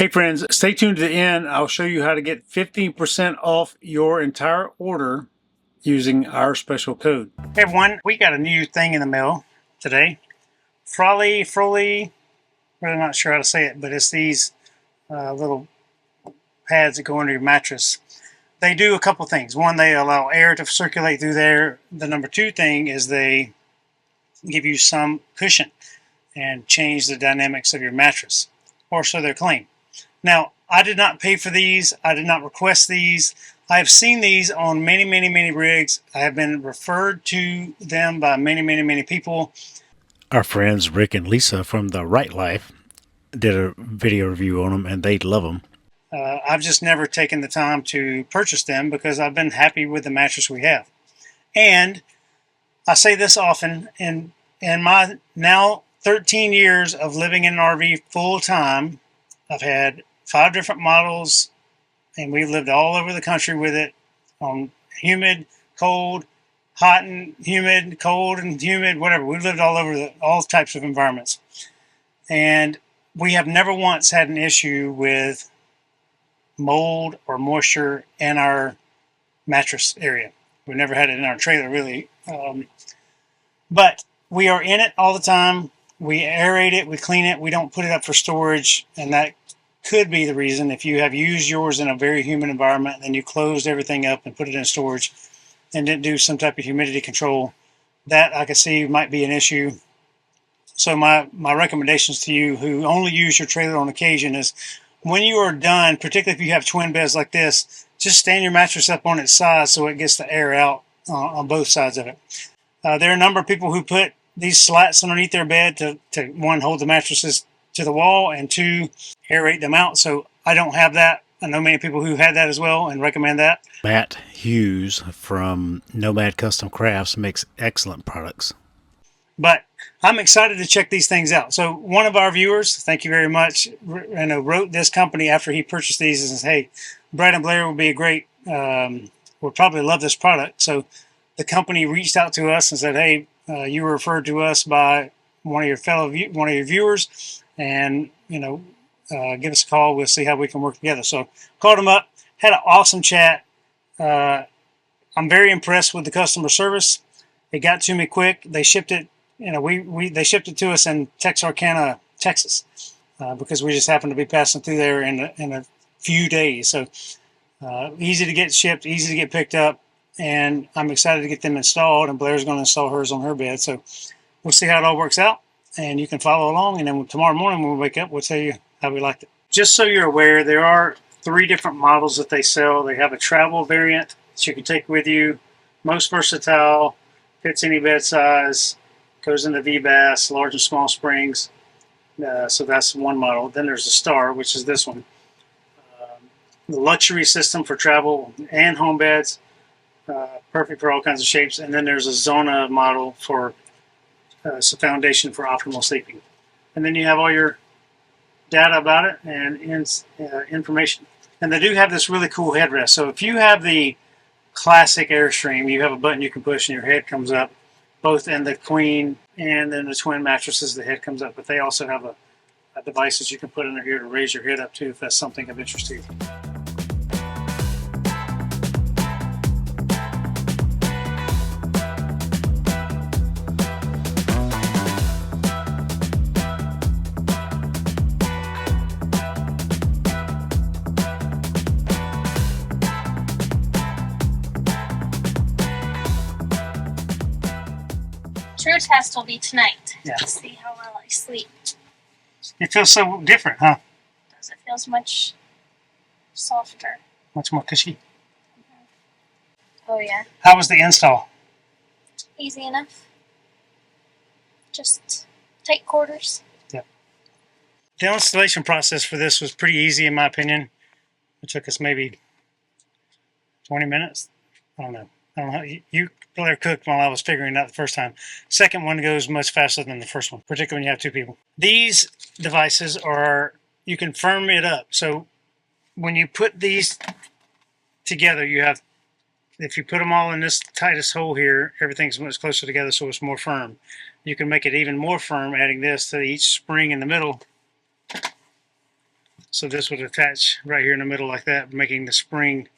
Hey friends, stay tuned to the end. I'll show you how to get 15% off your entire order using our special code. Hey everyone, we got a new thing in the mail today. Froli, I'm not sure how to say it, but it's these little pads that go under your mattress. They do a couple things. One, they allow air to circulate through there. The number two thing is they give you some cushion and change the dynamics of your mattress, or so they're claimed. Now, I did not pay for these. I did not request these. I have seen these on many rigs. I have been referred to them by many people. Our friends Rick and Lisa from The Right Life did a video review on them, and they love them. I've just never taken the time to purchase them because I've been happy with the mattress we have. And I say this often, in my now 13 years of living in an RV full time, I've had 5 different models, and we've lived all over the country with it, on humid, cold, hot and humid, cold and humid, whatever. We've lived all over all types of environments. And we have never once had an issue with mold or moisture in our mattress area. We've never had it in our trailer, really. But we are in it all the time. We aerate it, we clean it, we don't put it up for storage, and that could be the reason. If you have used yours in a very humid environment, then you closed everything up and put it in storage and didn't do some type of humidity control, that I could see might be an issue. So my recommendations to you who only use your trailer on occasion is, when you are done, particularly if you have twin beds like this, just stand your mattress up on its side so it gets the air out on both sides of it. There are a number of people who put these slats underneath their bed to one, hold the mattresses to the wall, and 2, aerate them out. So I don't have that. I know many people who had that as well and recommend that. Matt Hughes from Nomad Custom Crafts makes excellent products. But I'm excited to check these things out. So one of our viewers, thank you very much, wrote this company after he purchased these and says, hey, Brad and Blair would be a great, would probably love this product. So the company reached out to us and said, hey, you were referred to us by one of your viewers, and give us a call. We'll see how we can work together. So called them up, had an awesome chat. I'm very impressed with the customer service. It got to me quick. They shipped it. They shipped it to us in Texarkana, Texas, because we just happened to be passing through there in a few days. So easy to get shipped, easy to get picked up, and I'm excited to get them installed. And Blair's going to install hers on her bed. So we'll see how it all works out, and you can follow along. And then tomorrow morning when we wake up, we'll tell you how we liked it. Just so you're aware, there are 3 different models that they sell. They have a travel variant that you can take with you, most versatile, fits any bed size, goes into V-Bass, large and small springs. So that's one model. Then there's the Star, which is this one. The luxury system for travel and home beds, perfect for all kinds of shapes. And then there's a Zona model for it's a foundation for optimal sleeping. And then you have all your data about it and information. And they do have this really cool headrest. So if you have the classic Airstream, you have a button you can push and your head comes up, both in the queen and in the twin mattresses, the head comes up. But they also have a device that you can put under here to raise your head up too, if that's something of interest to you. True test will be tonight. Yeah. To see how well I sleep. It feels so different, huh? It feels much softer. Much more cushy. Oh yeah. How was the install? Easy enough. Just tight quarters. Yep. The installation process for this was pretty easy in my opinion. It took us maybe 20 minutes. I don't know. You Blair cooked while I was figuring it out the first time. Second one goes much faster than the first one, particularly when you have 2 people. These devices you can firm it up. So when you put these together, if you put them all in this tightest hole here, everything's much closer together, so it's more firm. You can make it even more firm, adding this to each spring in the middle. So this would attach right here in the middle like that, making the spring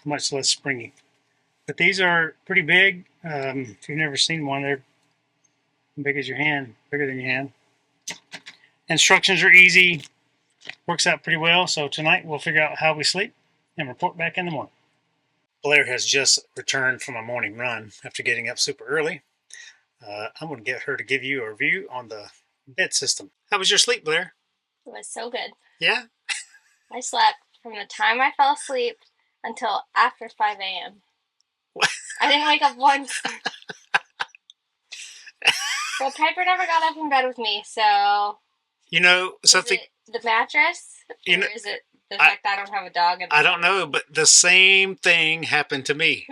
much less springy. But these are pretty big. If you've never seen one, they're big as your hand, bigger than your hand. Instructions are easy, works out pretty well. So tonight we'll figure out how we sleep and report back in the morning. Blair has just returned from a morning run after getting up super early. I'm going to get her to give you a review on the bed system. How was your sleep, Blair? It was so good. Yeah? I slept from the time I fell asleep until after 5 a.m. I didn't wake up once. Well, Piper never got up in bed with me, so... You know, something... Is it the mattress? You know, or is it the fact that I don't have a dog? I don't know, but the same thing happened to me.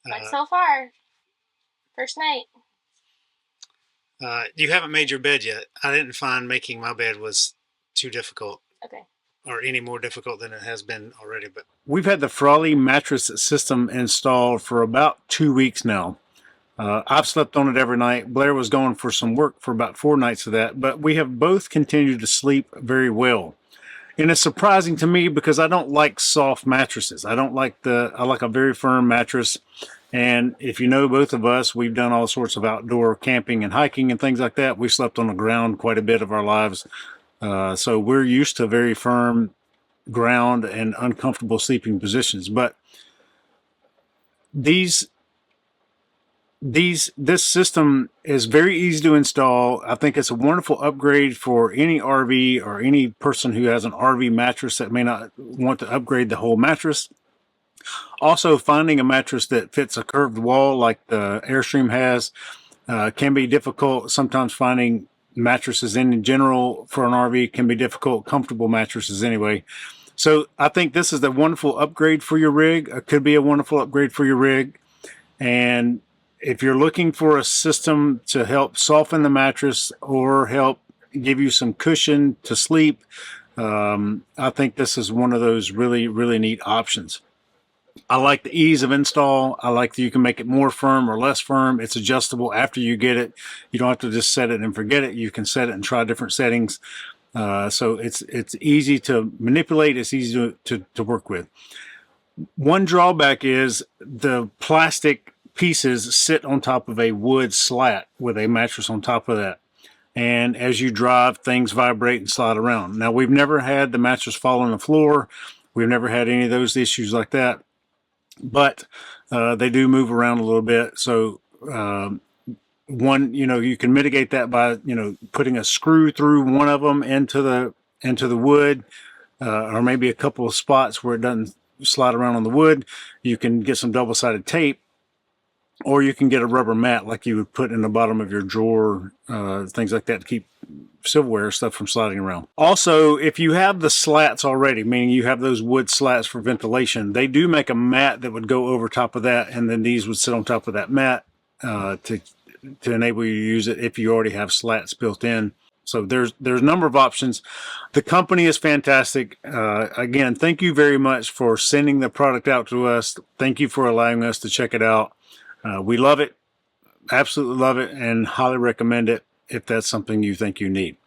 But so far, first night. You haven't made your bed yet. I didn't find making my bed was too difficult. Okay. Or any more difficult than it has been already. But we've had the Froli mattress system installed for about 2 weeks now. I've slept on it every night. Blair was going for some work for about 4 nights of that, but we have both continued to sleep very well. And it's surprising to me because I don't like soft mattresses. I like a very firm mattress. And if you know both of us, we've done all sorts of outdoor camping and hiking and things like that. We slept on the ground quite a bit of our lives. So we're used to very firm ground and uncomfortable sleeping positions. But this system is very easy to install. I think it's a wonderful upgrade for any RV or any person who has an RV mattress that may not want to upgrade the whole mattress. Also, finding a mattress that fits a curved wall like the Airstream has can be difficult. Sometimes finding mattresses in general for an RV can be difficult, comfortable mattresses anyway. So I think this is a wonderful upgrade for your rig. It could be a wonderful upgrade for your rig. And if you're looking for a system to help soften the mattress or help give you some cushion to sleep, I think this is one of those really, really neat options. I like the ease of install. I like that you can make it more firm or less firm. It's adjustable after you get it. You don't have to just set it and forget it. You can set it and try different settings. So it's easy to manipulate. It's easy to work with. One drawback is the plastic pieces sit on top of a wood slat with a mattress on top of that. And as you drive, things vibrate and slide around. Now, we've never had the mattress fall on the floor. We've never had any of those issues like that. But they do move around a little bit. So you can mitigate that by, putting a screw through one of them into the wood, or maybe a couple of spots where it doesn't slide around on the wood. You can get some double-sided tape, or you can get a rubber mat like you would put in the bottom of your drawer, things like that to keep silverware stuff from sliding around. Also, if you have the slats already, meaning you have those wood slats for ventilation, they do make a mat that would go over top of that, and then these would sit on top of that mat to enable you to use it if you already have slats built in. So there's a number of options. The company is fantastic. Again, thank you very much for sending the product out to us. Thank you for allowing us to check it out. We love it, absolutely love it, and highly recommend it if that's something you think you need.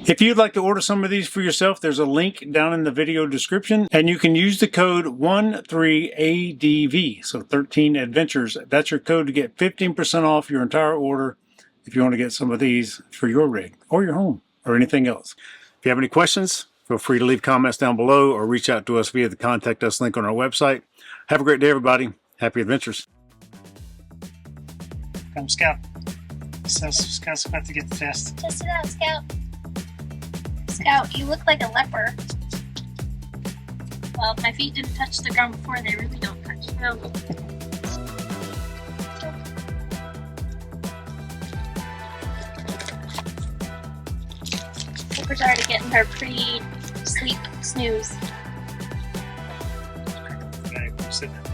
If you'd like to order some of these for yourself, there's a link down in the video description, and you can use the code 13ADV, so 13 Adventures. That's your code to get 15% off your entire order if you want to get some of these for your rig or your home or anything else. If you have any questions, feel free to leave comments down below or reach out to us via the Contact Us link on our website. Have a great day, everybody. Happy adventures. Come, Scout. Scout's about to get the test. Test it out, Scout. Scout, you look like a leper. Well, if my feet didn't touch the ground before, they really don't touch the ground. Cooper's already getting her pre-sleep snooze. Okay, sit down.